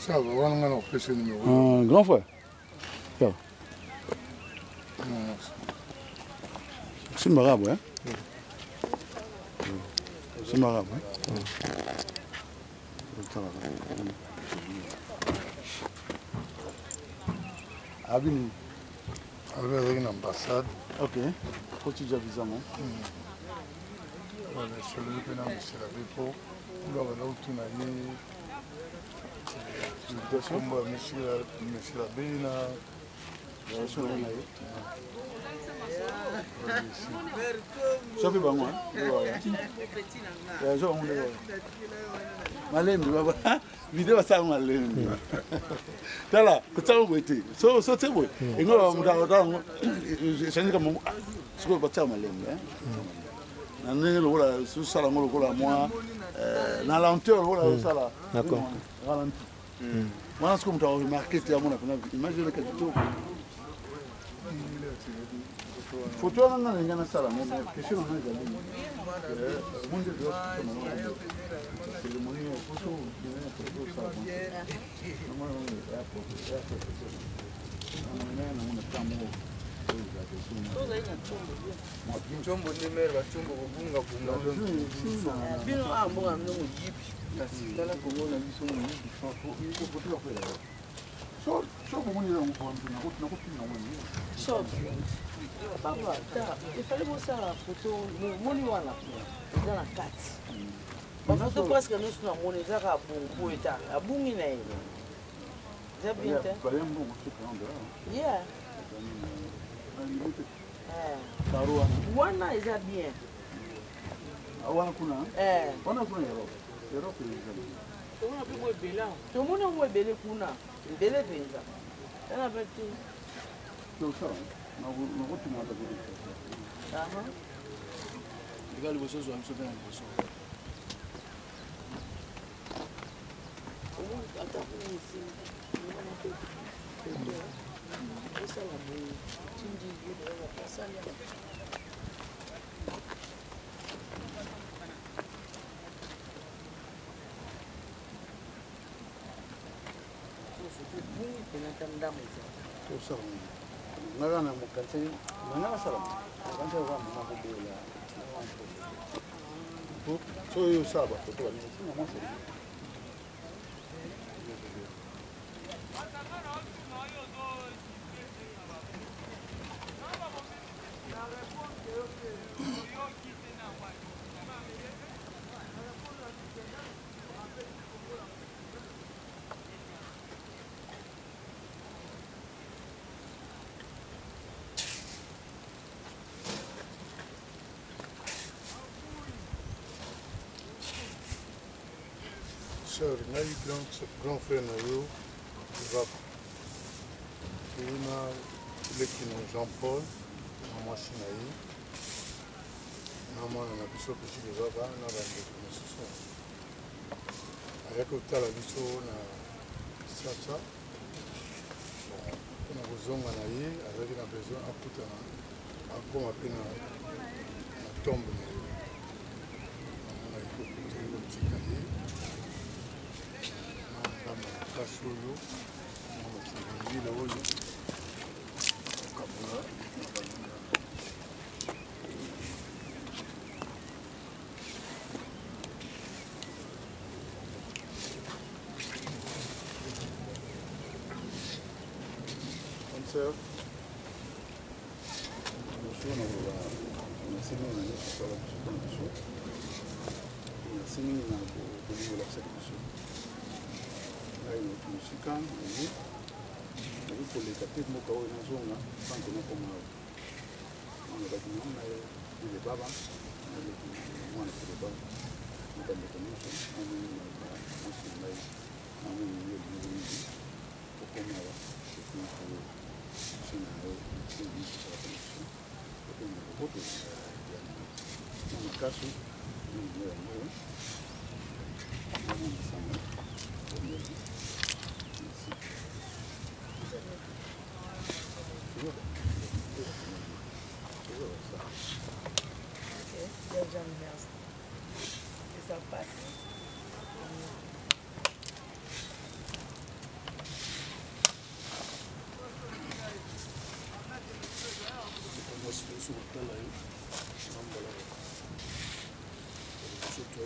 Ça va, on a fait ce numéro. Un grand frère. Ça. C'est marabout, hein? C'est marabout, hein? Abini. Avec une ambassade. Ok. Quotidien visa, non? Voilà, c'est le pénal, c'est la dépôt. On va là où tu n'as dit. Monsieur l'abbé, là. Sophie Bango, hein? Malem, vidéo va ça malem. Tala, que ça vous était. So c'est bon. Et nous on va c'est comme ce que va ça malem, hein? Nani lola su sala ngolo kola moi na lenteur lola sala. D'accord. Ralenti. Moi ce que tu as remarqué tu as mon imagine que tu photo nanga ngana sala mo question na ngana monde de c'est le moyen photo de ça chombo ndemera chombo kubunga bunga bino ambonga mnongo yipi kala komona biso mo yipi fo photo ko la so komoni na ko so papa ta ifale mosala photo moni wana dans la carte ba photo presque nous na moni za ka bongo eta abungi na yeye za bien te yeah wana eza bien wana kuna wana kuna Europe tomona pe mo ebele tomona mo ebele kuna ebele penza tana peti na route na ta legal liboso zo amso tena liboso ata kunisi esa la bo tindi de la pasala Nagana mukatsi nagana salam kanta wa mama kubela so yo saba photo ni mama se Sœur, grand frère Nayo, il va pour Jean-Paul, maman Sinaï, maman na biso petit de baba na bande de ce soir. Avec la biso na Sacha, on a besoin avec un besoin à tout encore à peine à tombe. On a écouté le petit cahier. Solo, la oyo, kabula, concert, musical, il faut les capter de Mokawa et Nazonga, sans que nous comme on a bâti les babas, on a les babas, on a les commissions, on a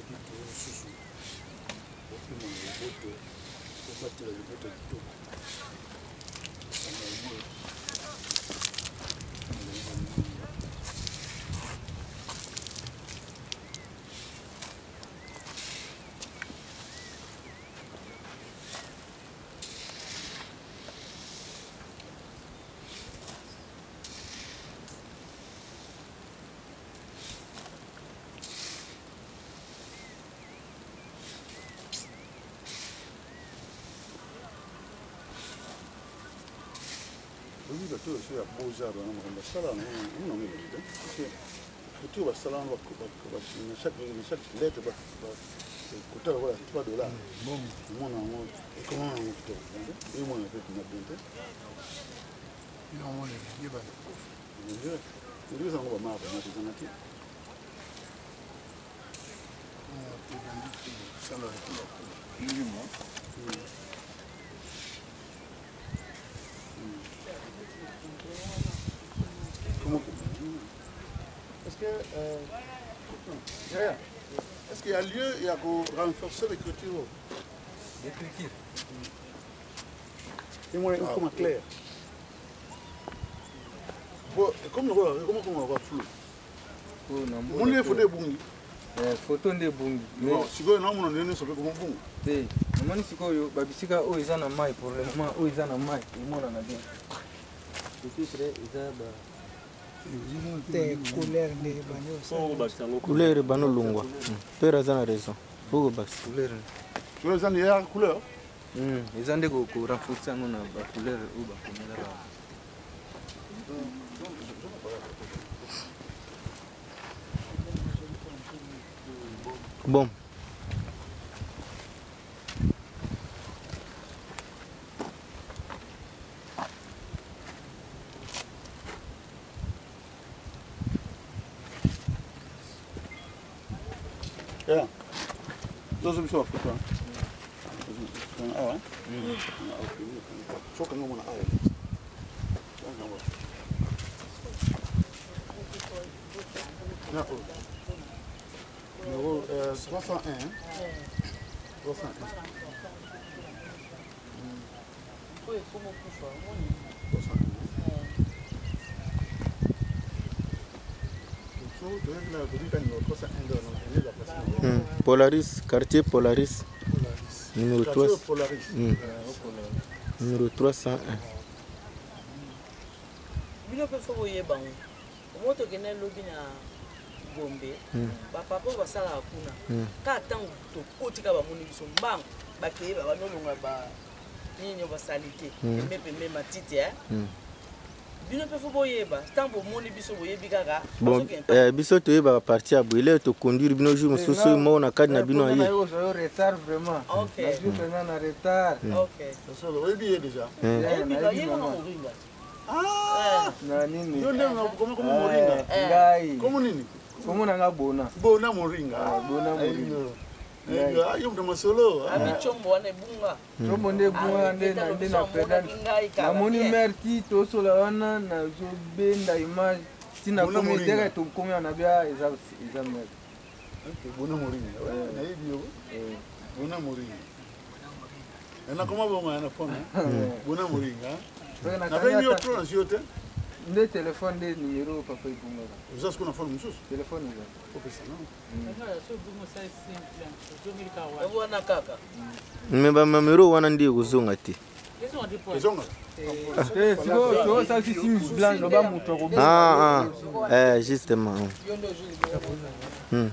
kitu susu opima liboto obatela liboto kitoko oui, bato oyo ya beaux-arts wana makambo basala yango nongo parce que oyo basala yango na chaque lettre kota lokola $3 omona yango ekoma yango kitoko emona mpe kuna bien te ndikisa yango bamaka bamaka ezanga te Est-ce qu'il y a lieu à renforcer l'écriture? L'écriture. Et moi, comment clair? Bon, comment on va flou? On est photo bungi. Photo de bungi. Non, si vous n'avez pas de photo comme bungi. Si, on si vous babisika o izana mai pour le moment o izana mai, il mona na bien. Depuis c'est izaba. Couleur bano lungwa. Pera zana raison. Faut que couleur. Tu veux dire couleur? Ils ont des go renforcer na ba couleur ou ba couleur. Bon. Yeah. Those are so good. So can go on numéro 301. 301. Polaris, quartier Polaris. Numéro 3. Numéro 301. Bino pe fo boye bango. Moto kene lobi na Gombe. Ba papa basala kuna. Ka tango to kotika ba moni biso mbango. Ba keye ba banolonga ba nini basalite. Mepe matite Bino pe fo boye ba. Tango moni biso boye bikaka. Bon, biso to yeba parti abu ile to conduire bino jour mususu mo na carte na bino ayi. On retard vraiment. OK. On a retard. OK. Ça le rebi déjà. Ah, na nini? Yo ndio kama moringa. Ngai. Kama nini? Kama nanga bona. Bona moringa. Bona moringa. Ayo ndo masolo. Ami chombo wana bunga. Chombo nde bunga nde na pedal. Na moni merti to sola wana na zo benda image. Tina komi dega to komi na bia eza mer. Okay, bona moringa. Na hivi yo. Bona moringa. Ena kama bonga na phone. Bona moringa. Na venho outro na ciudad. Nde telefone de numéro papa ipunga. Usa siku na phone msusu. Telefone za. Pesa no. Wana kaka. Mmeba mamero wana ndio kuzonga ti. Kizonga. Siko ça si sim blanc no ba muto ko. Justement.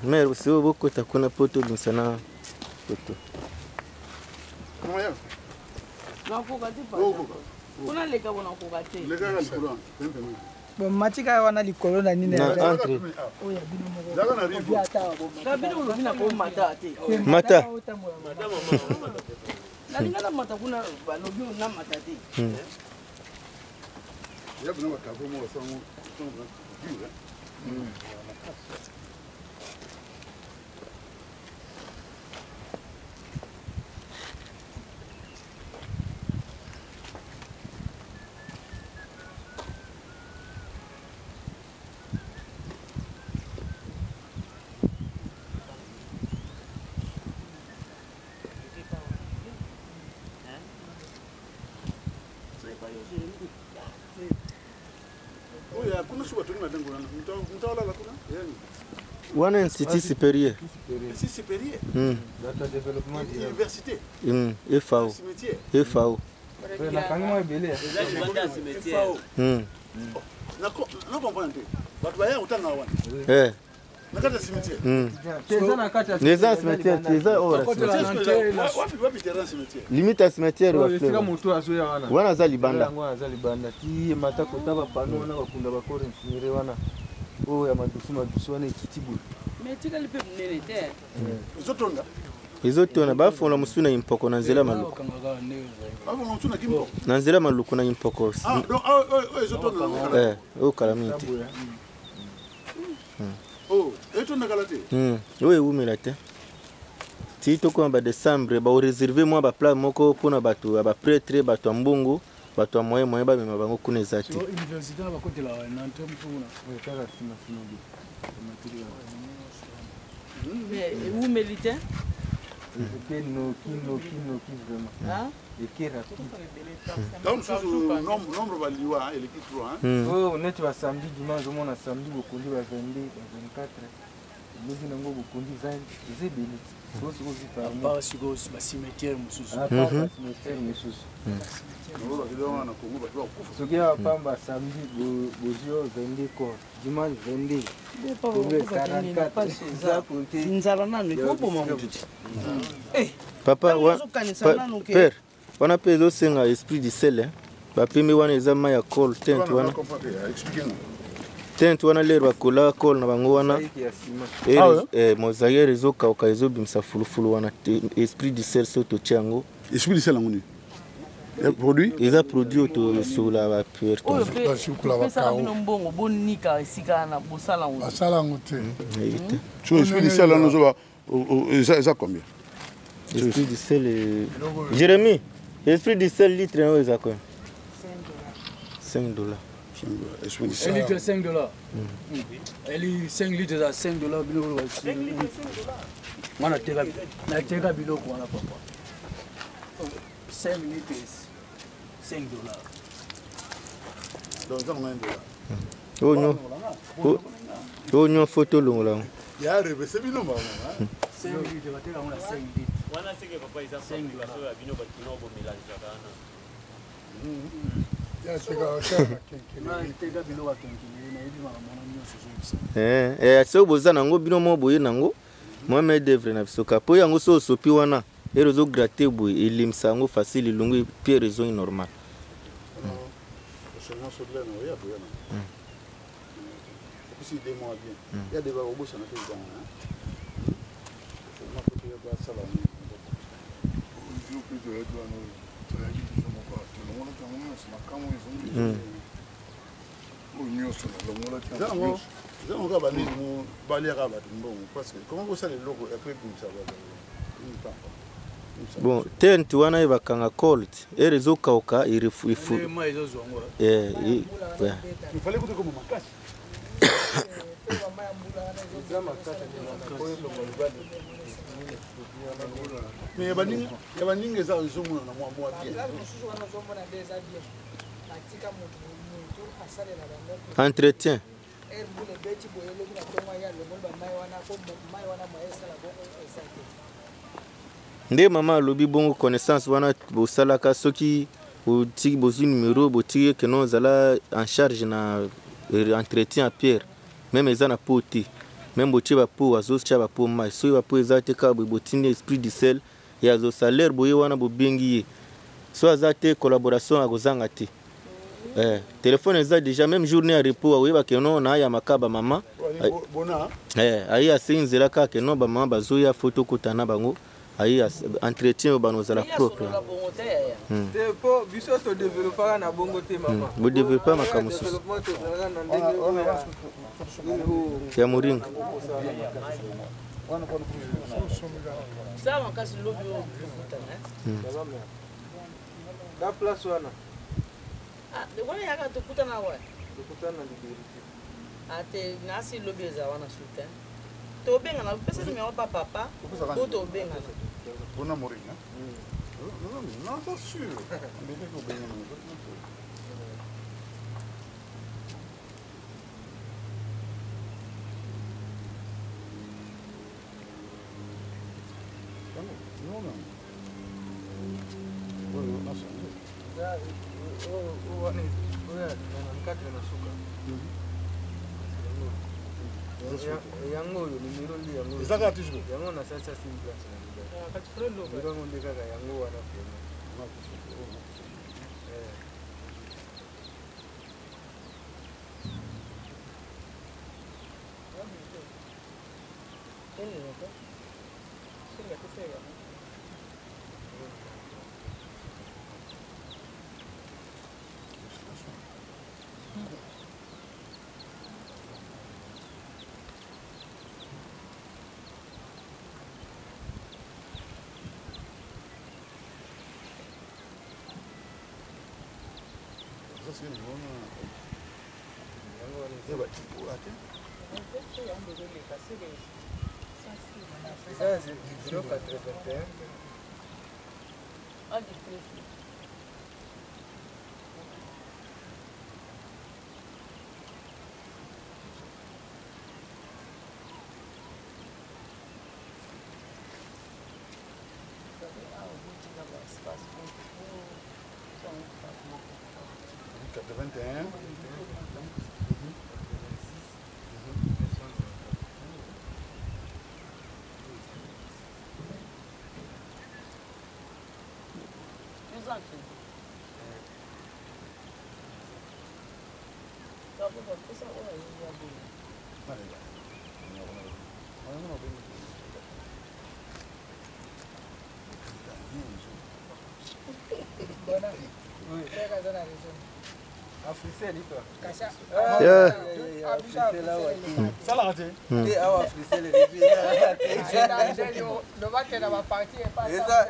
Mais sio boko takuna poto binsana poto. Comment ya? Na ko kati pa. Kuna leka bona ko kati. Leka na likolo. Bon matika wana likolo na nini? Na entre. Oya bino mo. Zaka na rivo. Ka bino lo bina ko mata te. Mata. Na lingana mata kuna balobi na mata te. Ya bino bakabo mo sango. Wana institut supérieur. Institut supérieur. Data développement Université. FAO. FAO. nakangima ebele nakomprendre bato baya kotanga wana na kati ya cimetière neza cimetière teza wapi terrain cimetière limite ya cimetière esika moto azoya wana wana aza libanda yango aza libanda ti mata kota bapano wana bakunda bakore infinire wana oyo ya madusu wana ekiti boye mais tikali mpe monene te ezotonda ezotona bafongola mosusu na impoko na nzela maluku na nzela maluku na impoko oyo kala mingi te oyo ewumela te ti tokoma badécembre baoreserve mwa baplat moko mpona bato ya baprêtre bato ya mbongo bato ya moyen bamema bango kuna eza te mais ewumeli te nombre baliwa eleki 3 neti basamedi dimanche omona samedi bokundi ba 22 ba 24 lobi nango bokundi 20 eza ebele bacimetière mosusu soki ya bapamba samedi bozio 22 corps dimanche 22 nzala nanu ekoboma motu te papa père wana mpe ezosenga esprit du sel bapembi wana eza mai ya col tente wana tente wana lero bakola col na bango wana mosaïre ezokauka ezobimisa fulufulu wana esprit du sel so totia yango esprit du sel yango nini produit eza produit oyo tosokola bapuertopesaka bino mbongo bonika esika wana bosala yango basala yango te so esprit du sel wana ozoba eza combien esprit du sel Jérémy esprit du sel litre yango eza combien $5 1 litre $5 eli 5 litres à $5 biloko wana nateka biloko wana papa 5 litres $5 donc ça combien oyo nyo foto olongola yango ya revese bino mama 5 litres bateka yango na 5 litres wana seke papa eza $5 ya bino bakino bomelangeaka wana soki boza nango bino mo boye nango mwa main d'œuvre na biso kapo yango so osopi wana ero ozogratte boye elimisa yango facile elongo pierre ezongi normal zango banini baliaka bato mbongo parce que comment kosala eloko après bimisa bon tente wana ebakanga colt ere ezokauka mais ya baninga eza ezomona na mwa bien entretien nde mama alobi bongo connaissance wana bosalaka soki botiki bozwi numero botiki keno ozala en charge na entretien ya pierre meme eza na po te meme botie bapo azotia bapo mai soki bapo eza te kaka boye botindi esprit du sel ya azosalaire boye wana bobengi ye so aza te collaboration akozanga te telefone eza déjà même journée ya repos aoyeba keno na ya makaba mama ayi asengi nzela kaka keno bamama bazoya foto kota na bango ayi entretien oyo banozala propre po biso todevelopaka na bongo te mama bodevelopa makambo mosusu ya moringa na place wana wana yaka tokutana wa tokutana na liberté ate nasi lobi eza wana suta tobengana pesa numéro pa papa po tobengana bona moringa non c'est sûr mais il faut bien Non, non. Oui, on a changé. yango oyo numero ndi yango ezaka toujours yango na sasa sim place na kati frendo numero ngo ndeka yango wana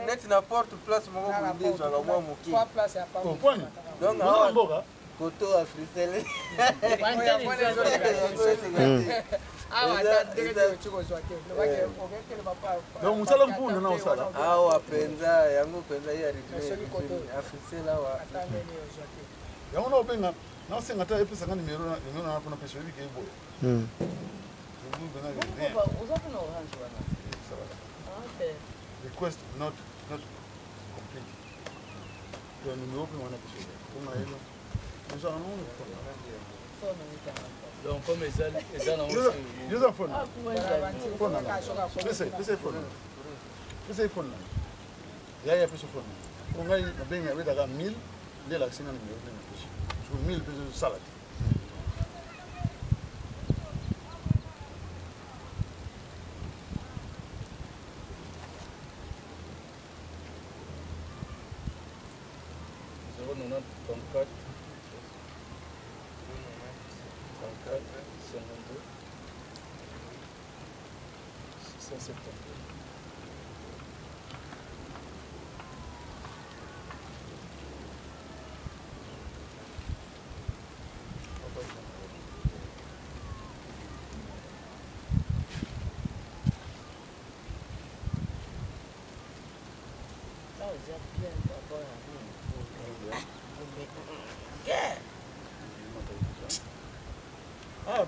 net na porte place moko déjà la moi moki donc koto africele donc musala mpunda na usala awa penza yango penza ya africele awa yango na obenga na senga ta epesa ngani numero na pona pesa hivi kebo request not complete ya numero kwa wana pesa kuna hilo ndio anaona donc comme ça na user phone phone pesa phone ya pesa phone ungai benga beta ka 1000 de la singa numero pesa sur 1000 pesa salad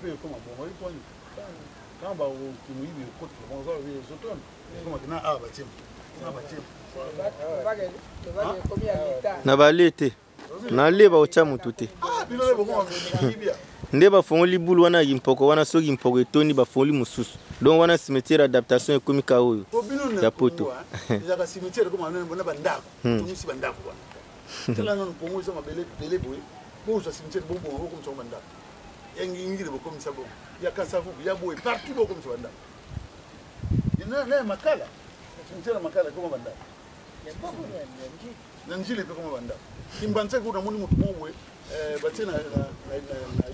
pe koma bongo iponi kamba ukimuibi kote bongo za vile zoton koma kina abatim na balete na leba ocha mututi bino bongo ibia nde bafongoli bulu wana yimpoko wana soki mpoko etoni bafongoli mususu donc wana cimetière adaptation ekomika oyo ya poto ya cimetière koma na bandako tumisi bandako wana tela non pongo za mabele bele boy bo za cimetière bo bongo comme ça bandako yengi ingire bo comme ça bo ya kasafu ya boy partout bo comme ça bandako na makala cimetière makala koma bandako na njile pe koma bandako kimbanze kuna muni mutu mwe batie na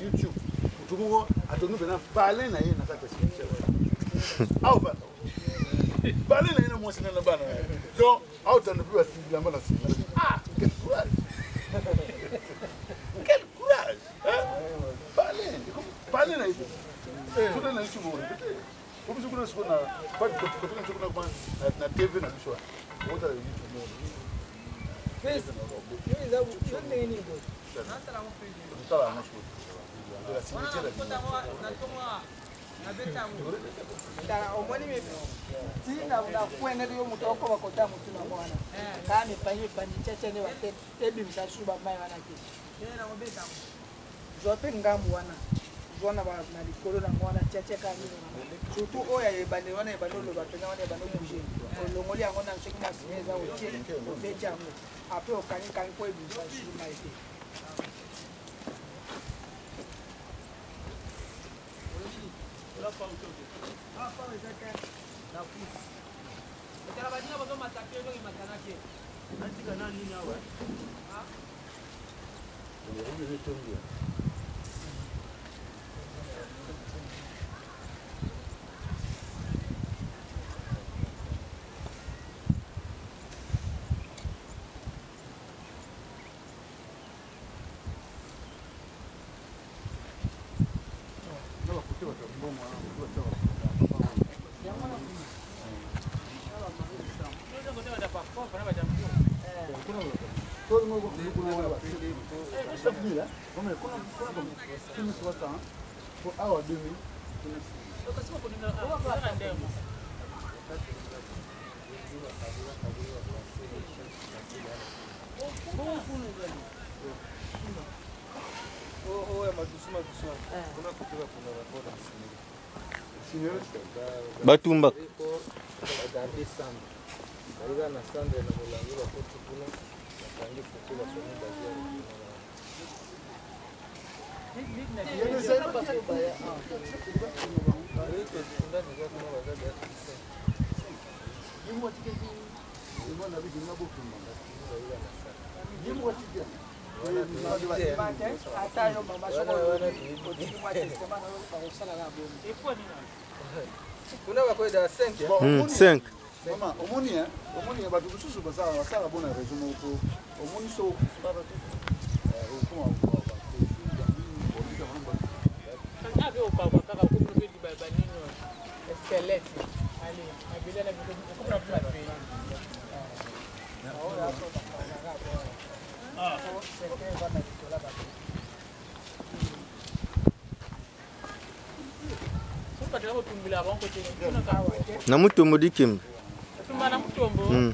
YouTube mutu atonu bena parler na ye na kata cimetière au ba parler na ye na mwasi na bana donc au tande plus asibila mbana sibila quel courage quel courage parler na ye tout na YouTube comme je connais ce qu'on a pas de côté na TV na biso on ta YouTube omoni tina unakwenda ndio mtoko wakota mtu na mwana kama panye panye chacha ne wate tebi msasuba mai wana kitu tena mbeta zote ngambu wana zona ba na likolo na mwana chacha kama surtout oya ebande wana ebande lo bapena wana ebande bouger olongoli yango na soki masimeza otie obeja ngo après okani kan ko ebi msasuba mai te Batumba. Cinq. Mama, omoni bato kususu basala bona raison moko omoni so baba tu na mutombo dikim Tumana mutombo.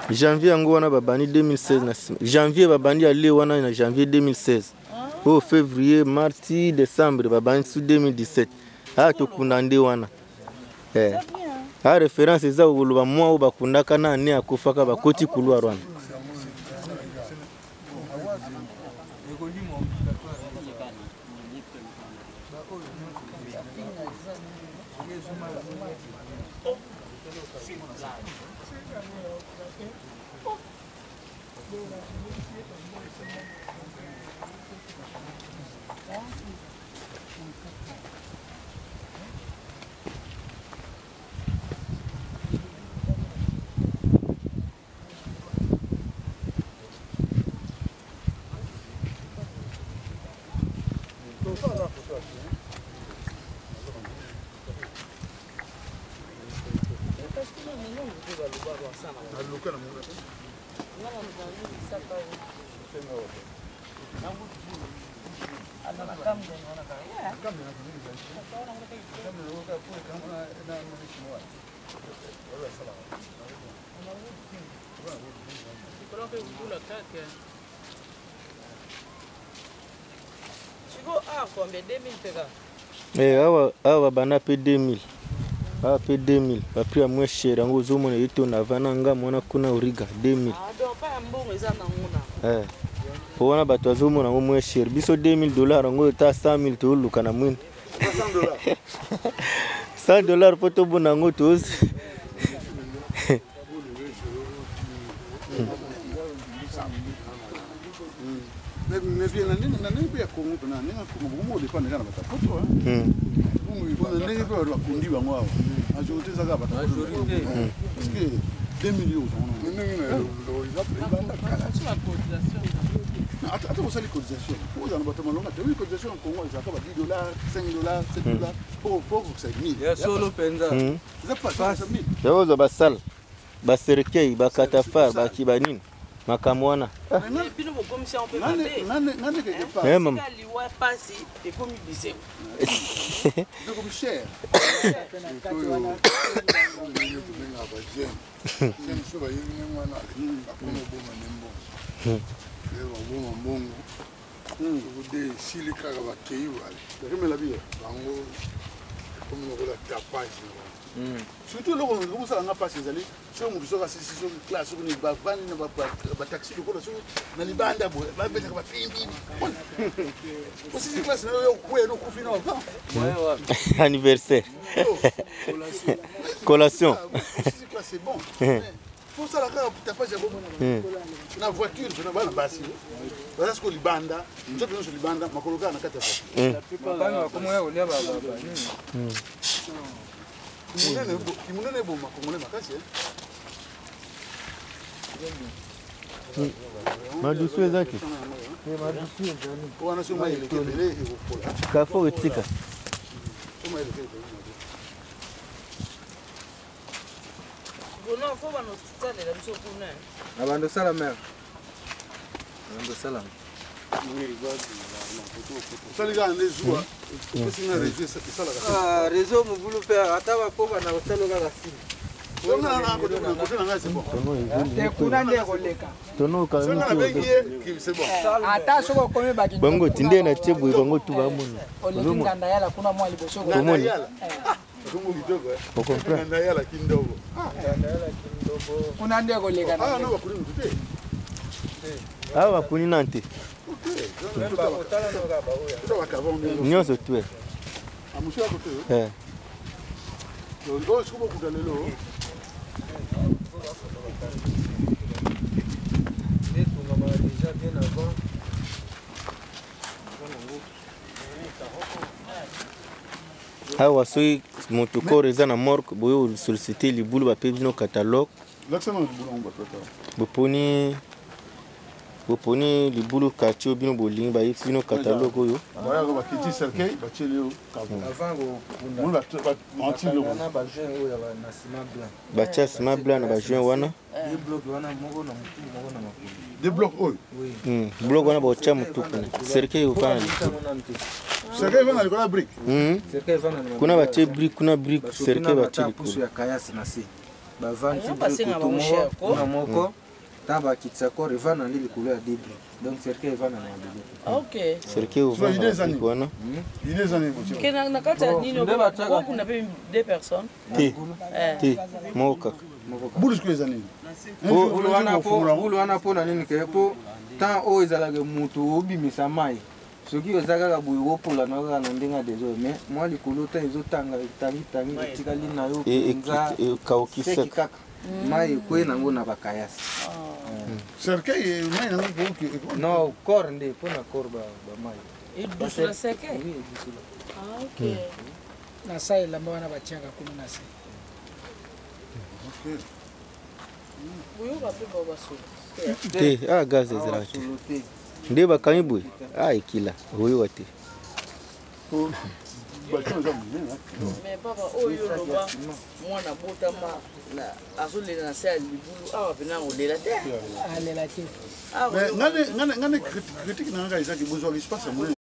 Janvier yango wana babani 2016 na janvier babani ale wana na janvier 2016 au février mardi décembre babani sous 2017 tokunda nde wana référence eza koloba mwa oyo bakundaka na ane akufaka bakoti couloir wana awa bana pe 2000 awa pe 2000 bapri ya moins cher yango ozomona yeto na vananga mwana kuna origa 2000 po wana bato azomona yango moins cher biso $2000 yango eta 100 000 toluka na mwini $100 pour tout bon en tous. Mais bien, nani pia Kongo na nani Kongo mo de pana kana batapoto Kongo nani pia wa kundi bango hao majorité za ga batapoto parce que 2 millions nani na lo attends vous allez cotisation vous en battement longa de cotisation en Congo ça va $10 $5 $7 pour que ça ait ya solo penza ça passe ça 1000 yaozo basal baserkei bakatafar bakibanini makamwana bino bokomisa on peut nani quelque part même liwa pasi et comme disait donc comme cher surtout loko komosala nga mpasi ezali soki motu soki asisi soki classe soki ni bavani na bataxi lokola soki na libanda boye babetaka bapimbi osisi classe nayo okwena okufi na avant anniversaire collation osisi classe c'est bon posala kaka tapage ya bomo na voiture tona bana basi baza siko libanda nzoto nyonso libanda makolo kaka na kati ya kimunene eboma kongole makasi madusu ezaki wana so maeleke ebele ekokola kafo etika non faut bano tsalela biso kuna abantu sala mer abantu sala osalika nde zuwa opesinga réseau esalaka réseau mobulu mpe ata bakoba na kosala kaka sili kote na ngai c'est bon kuna nde koleka songa na bengi ye c'est bon ata soki okomi baki bango tinde na tie boye bango tu bamona oleki nganda yala kuna mwa liboso omoni Kongo kidogo okomprendre nganda yala kindogo kuna nde koleka ah no bakuli mutu te awa bapuni nante nyonso tue amusi yako te oyo soki bokuta lelo etungama déjà bien avant awa soki moto kor eza na morke boyo solicité libulu bape bino catalogue boponi libulu quartier bino bolingi bayebisi bino catalogue oyo bayaka bakiti cercueil batieli yo batia sima blanc na bajuin wana de bloc oyo blok wana baotia motukuna cercueil ovana cercueil vana likolo ya brique kuna batie brique kuna brique cercueil batie likolo ya kayasi na se bavanti kuna moko ta bakitisa kor evana nde likolo ya debri donc cercueil evana na mabele ok cercueil ovana wana na kati ya nini okuna mpe 2 personnes te moko kaka bulu siko eza nini bulu wana mpona nini ke mpo temps oyo ezalaka moto obimisa mai soki oza kaka boye opolana kaka na ndenge ya deso mais mwa likolo ta ezotanga etangitangi etikali na yo ekaokiseka kaka mai ekwe nango na bakayasi cercueil mai nango non corps nde mpona corps bamai edusula cercueil ok na sa elamba wana batiaka kuna na se boyoka mpe babasola te gaz ezalaka te nde bakangi boye ekila oyoka te mais papa oyo loba mwana botama azolela na se ya libulu awa pena olela te alela te ngane critique na nga ezaki bozwaka espace ya monene